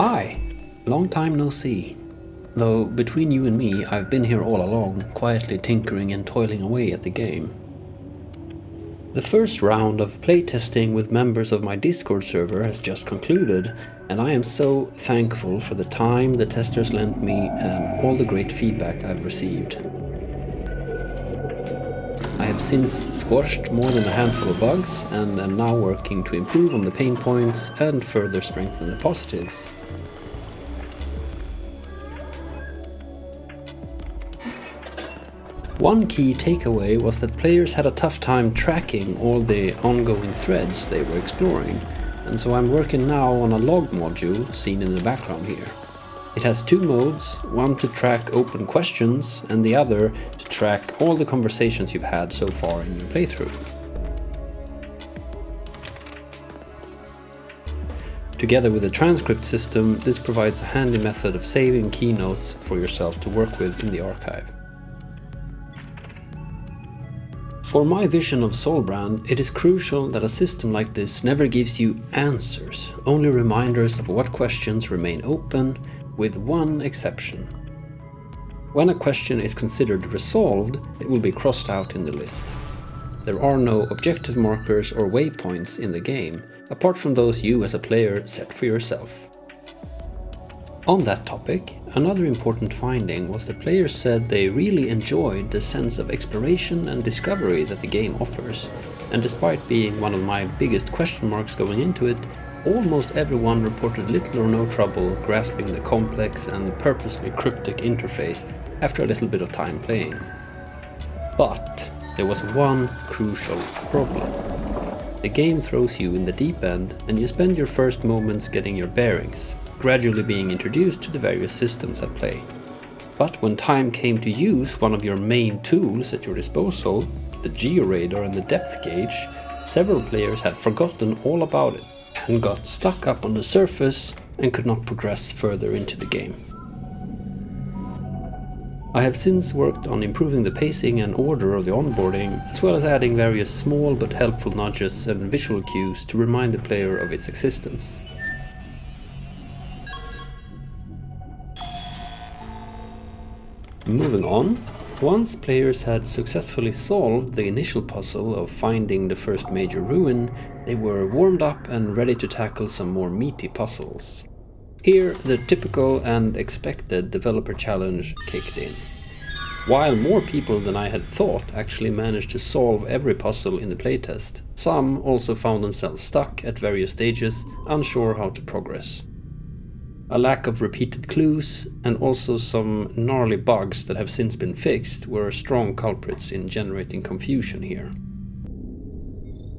Hi! Long time no see. Though between you and me, I've been here all along, quietly tinkering and toiling away at the game. The first round of playtesting with members of my Discord server has just concluded, and I am so thankful for the time the testers lent me and all the great feedback I've received. I have since squashed more than a handful of bugs and am now working to improve on the pain points and further strengthen the positives. One key takeaway was that players had a tough time tracking all the ongoing threads they were exploring, and so I'm working now on a log module seen in the background here. It has two modes, one to track open questions and the other to track all the conversations you've had so far in your playthrough. Together with a transcript system, this provides a handy method of saving keynotes for yourself to work with in the archive. For my vision of Solbrand, it is crucial that a system like this never gives you answers, only reminders of what questions remain open, with one exception. When a question is considered resolved, it will be crossed out in the list. There are no objective markers or waypoints in the game, apart from those you as a player set for yourself. On that topic, another important finding was that players said they really enjoyed the sense of exploration and discovery that the game offers, and despite being one of my biggest question marks going into it, almost everyone reported little or no trouble grasping the complex and purposely cryptic interface after a little bit of time playing. But there was one crucial problem. The game throws you in the deep end and you spend your first moments getting your bearings, gradually being introduced to the various systems at play. But when time came to use one of your main tools at your disposal, the georadar and the depth gauge, several players had forgotten all about it and got stuck up on the surface and could not progress further into the game. I have since worked on improving the pacing and order of the onboarding, as well as adding various small but helpful nudges and visual cues to remind the player of its existence. Moving on, once players had successfully solved the initial puzzle of finding the first major ruin, they were warmed up and ready to tackle some more meaty puzzles. Here, the typical and expected developer challenge kicked in. While more people than I had thought actually managed to solve every puzzle in the playtest, some also found themselves stuck at various stages, unsure how to progress. A lack of repeated clues, and also some gnarly bugs that have since been fixed, were strong culprits in generating confusion here.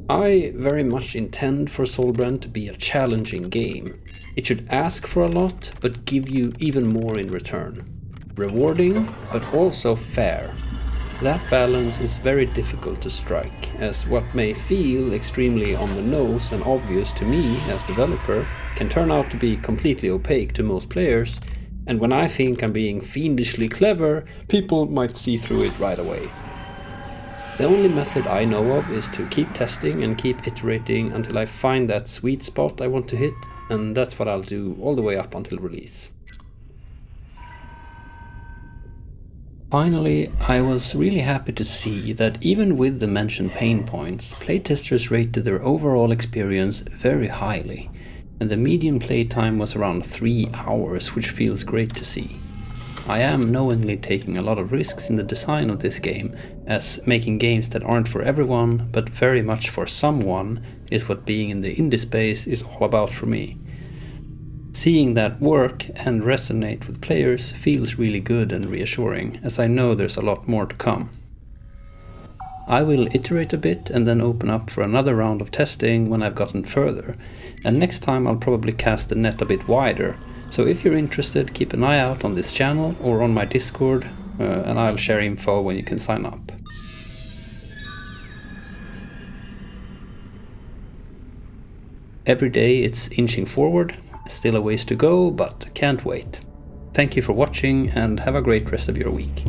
I very much intend for Solbrand to be a challenging game. It should ask for a lot, but give you even more in return. Rewarding, but also fair. That balance is very difficult to strike, as what may feel extremely on the nose and obvious to me as developer can turn out to be completely opaque to most players, and when I think I'm being fiendishly clever, people might see through it right away. The only method I know of is to keep testing and keep iterating until I find that sweet spot I want to hit, and that's what I'll do all the way up until release. Finally, I was really happy to see that even with the mentioned pain points, playtesters rated their overall experience very highly, and the median playtime was around 3 hours, which feels great to see. I am knowingly taking a lot of risks in the design of this game, as making games that aren't for everyone, but very much for someone, is what being in the indie space is all about for me. Seeing that work and resonate with players feels really good and reassuring, as I know there's a lot more to come. I will iterate a bit and then open up for another round of testing when I've gotten further, and next time I'll probably cast the net a bit wider, so if you're interested, keep an eye out on this channel or on my Discord, and I'll share info when you can sign up. Every day it's inching forward. Still a ways to go, but can't wait. Thank you for watching and have a great rest of your week.